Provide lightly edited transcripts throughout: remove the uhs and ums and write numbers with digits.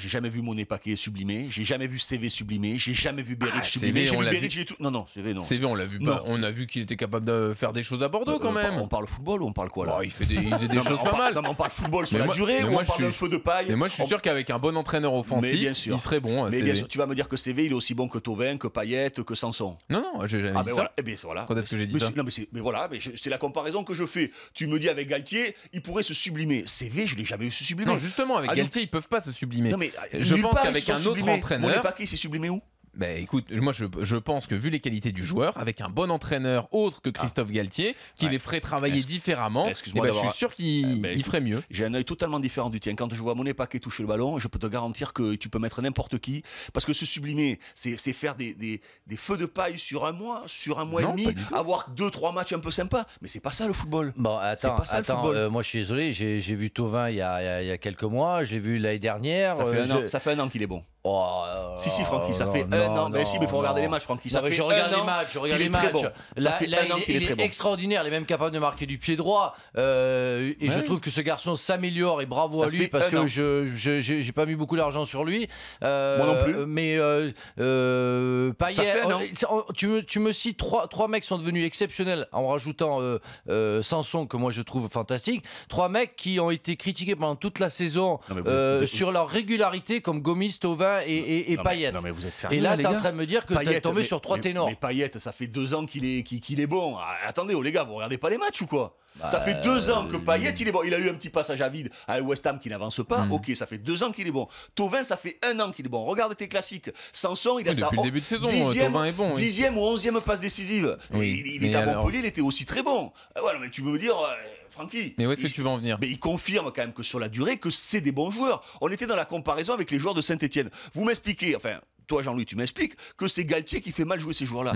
j'ai jamais vu Monet Paquet sublimé, j'ai jamais vu CV sublimé, j'ai jamais vu Beric sublimé. CV, J'ai on vu l'a Beric, vu. j'ai tout. Non, CV, non. CV, on l'a vu Non. pas. On a vu qu'il était capable de faire des choses à Bordeaux quand même. On parle football ou on parle quoi là? Bon, il faisait des Non, mais choses on pas parle- mal. Non, mais on parle football sur Mais la moi- durée mais ou moi, on parle je d'un suis- feu de paille? Mais moi, je suis sûr qu'avec un bon entraîneur Mais offensif, bien sûr. il serait bon. Mais CV. bien sûr, tu vas me dire que CV il est aussi bon que Thauvin, que Payet, que Sanson. Non, non, j'ai jamais Ah dit ben ça. voilà, eh bien voilà. Quand est-ce que j'ai dit Mais ça c'est- Non mais voilà, c'est la comparaison que je fais. Tu me dis avec Galtier, il pourrait se sublimer. CV, je l'ai jamais vu se sublimer. Non, justement, avec Ah, Galtier, ils peuvent pas se sublimer. Non mais Je nulle pense part, qu'avec ils se sont un autre sublimés. entraîneur- Monet Paquet s'est sublimé où? Bah écoute, moi je pense que vu les qualités du joueur, avec un bon entraîneur autre que Christophe Galtier, qui Ouais. les ferait travailler différemment, Excuse-moi eh ben, je d'avoir- suis sûr qu'il ben, il ferait mieux. J'ai un œil totalement différent du tien. Quand je vois Monet Paquet toucher le ballon, je peux te garantir que tu peux mettre n'importe qui. Parce que se sublimer, c'est faire des feux de paille sur un mois et Non, demi, pas du tout. avoir 2-3 matchs un peu sympas. Mais c'est pas ça le football. Bon, attends, pas ça, le football. moi je suis désolé, j'ai vu Thauvin il y a quelques mois, je l'ai vu l'année dernière. Ça fait un an qu'il est bon. Oh, Si, Francky, ça fait non, un an. Mais non, si, mais il faut regarder non. les matchs, Francky. Non, Ça mais fait je regarde un les an matchs, je regarde qu'il les est très matchs. bon. Ça Là, fait là, un an qu'il il est est très bon. extraordinaire, il est même capable de marquer du pied droit. Et je trouve que ce garçon s'améliore et bravo Ça à lui fait parce un que an. j'ai pas mis beaucoup d'argent sur lui. Moi non plus. Mais Payet, Ça fait un an. tu me cites trois mecs qui sont devenus exceptionnels en rajoutant Sanson que moi je trouve fantastique. Trois mecs qui ont été critiqués pendant toute la saison Non, mais vous êtes- sur leur régularité comme Gomis, Thauvin et Non, Payet. Non, mais vous êtes sérieux. Et là, les t'es en gars train de me dire que t'es Payet, tombé mais- sur trois mais- ténors. Mais Payet, ça fait 2 ans qu'il est bon. Ah, attendez, les gars, vous regardez pas les matchs ou quoi? Ça fait 2 ans que Payet, il est bon. Il a eu un petit passage à vide à West Ham qui n'avance pas. Ok, ça fait 2 ans qu'il est bon. Thauvin, ça fait 1 an qu'il est bon. Regarde tes classiques. Sanson, il a Oui, sa depuis le début de saison, 10e Thauvin est bon, oui. 10e ou 11e passe décisive. Oui, Il mais était à alors- Montpellier, il était aussi très bon. Voilà, mais tu veux me dire, Francky. Mais où est-ce que tu veux en venir? Mais il confirme quand même que sur la durée, que c'est des bons joueurs. On était dans la comparaison avec les joueurs de Saint-Etienne. Vous m'expliquez, enfin, toi Jean-Louis, tu m'expliques que c'est Galtier qui fait mal jouer ces joueurs-là.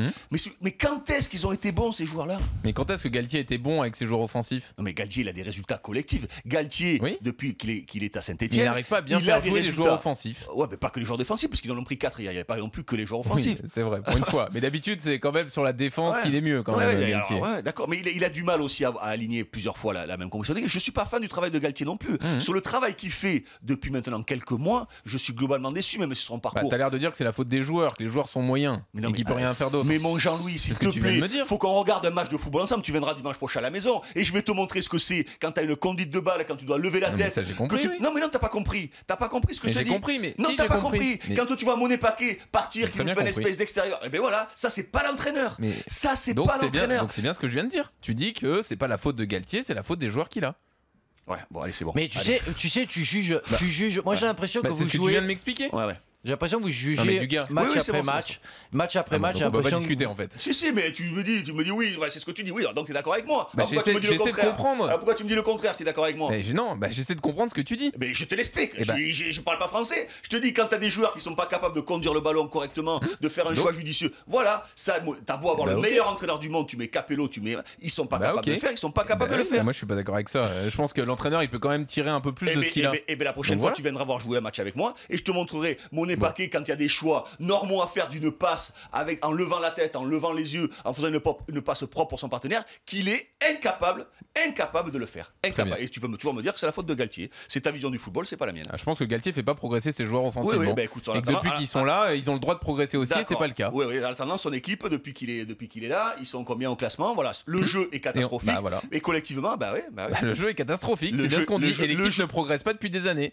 Mais quand est-ce qu'ils ont été bons ces joueurs-là? Mais quand est-ce que Galtier était bon avec ses joueurs offensifs? Non mais Galtier, il a des résultats collectifs. Galtier, Oui. depuis qu'il est à Il Saint-Etienne, n'arrive pas à bien il faire a des jouer les résultats. joueurs offensifs. Ouais, mais pas que les joueurs défensifs, parce qu'ils en ont pris 4 hier. Il n'y avait pas non plus que les joueurs offensifs. Oui, c'est vrai, pour une fois. Mais d'habitude, c'est quand même sur la défense Ouais. qu'il est mieux quand Ouais, même, ouais, Galtier. alors, ouais, d'accord, mais il a du mal aussi à aligner plusieurs fois la même composition. Je suis pas fan du travail de Galtier non plus. Sur le travail qu'il fait depuis maintenant quelques mois, je suis globalement déçu, même sur son Bah, parcours. t'as l'air de dire que c'est la faute des joueurs, que les joueurs sont moyens et qu'il peut rien faire d'autre. Mais mon Jean-Louis, s'il ce que te tu viens de plaît, me dire. faut qu'on regarde un match de football ensemble. Tu viendras dimanche prochain à la maison et je vais te montrer ce que c'est quand tu as une conduite de balle, quand tu dois lever la Non, mais tête. ça, j'ai compris, que tu- oui. Non, mais non, t'as pas compris. T'as pas compris ce que Mais je te j'ai dis. compris, mais non, si, t'as j'ai pas compris. compris. Mais- Quand tu vois Monet Paquet partir, J'ai qui très nous bien fait un compris. espèce d'extérieur, et ben voilà, ça c'est pas l'entraîneur. Mais- Ça c'est Donc pas c'est bien, l'entraîneur. donc c'est bien ce que je viens de dire. Tu dis que c'est pas la faute de Galtier, c'est la faute des joueurs qu'il a. Ouais, bon, allez, c'est bon. Mais tu Allez. sais, tu juges. Moi, j'ai l'impression Bah, que c'est vous ce que tu jouez. viens de m'expliquer. Ouais, ouais. J'ai l'impression que vous Non, mais jugez du gars. match Oui, oui, c'est après bon, c'est match. Match après Ah, match, donc j'ai on peut pas l'impression discuter que... en fait. Si, mais tu me dis oui, ouais, c'est ce que tu dis, oui, alors donc tu es d'accord avec moi. Bah, Alors, pourquoi tu me dis le j'essaie de contraire comprendre. Alors, pourquoi tu me dis le contraire si tu es d'accord avec moi? Non, bah, j'essaie de comprendre ce que tu dis. Mais je te l'explique, Eh ben. je parle pas français. Je te dis, quand tu as des joueurs qui sont pas capables de conduire le ballon correctement, de faire un Donc. choix judicieux, voilà, ça, t'as beau avoir Bah, le ok. meilleur entraîneur du monde, tu mets Capello, ils sont pas Bah, capables ok. de le faire, ils sont pas capables Bah de le oui, faire. Moi je suis pas d'accord avec ça. Je pense que l'entraîneur il peut quand même tirer un peu plus de ce qu'il a. Et la prochaine Donc fois, voilà. tu viendras voir jouer un match avec moi et je te montrerai Monet Paquet quand il y a des choix normaux à faire d'une passe en levant la tête, en levant les yeux, en faisant une passe propre pour son partenaire, qu'il est incapable de le faire. Incapable. Et tu peux toujours me dire que c'est la faute de Galtier. C'est ta vision du football, c'est pas la mienne. Ah, je pense que Galtier fait pas progresser ses joueurs offensivement. Oui, bah, écoute, en et que attendant- depuis qu'ils sont là, ils ont le droit de progresser aussi, et c'est D'accord. pas le cas. Oui, en attendant, son équipe, depuis qu'il est là, ils sont combien au classement? Voilà, le jeu est catastrophique. Bah, voilà. Et collectivement, bah oui. Bah, le jeu est catastrophique, Le c'est bien jeu- ce qu'on le dit. jeu- Et le l'équipe jeu- ne progresse pas depuis des années.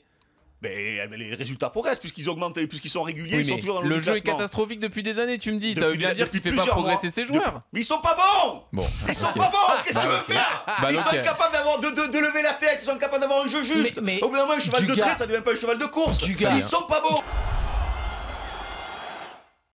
Mais les résultats progressent puisqu'ils augmentent, puisqu'ils sont réguliers, Oui, ils sont mais toujours dans le le haut du jeu est classement. catastrophique depuis des années, tu me dis. Ça veut Depuis- bien dire qu'il depuis fait pas plusieurs progresser mois. ses joueurs. Mais ils sont pas bons. Bon, Ils sont ok. pas bons. Qu'est-ce que tu veux ok. faire? Bah, Ils donc, sont incapables de lever la tête. Ils sont incapables d'avoir un jeu juste. Mais Au bout d'un moment, un cheval de Dugas- trait, ça devient pas un cheval de course. Dugas- Ils sont pas bons.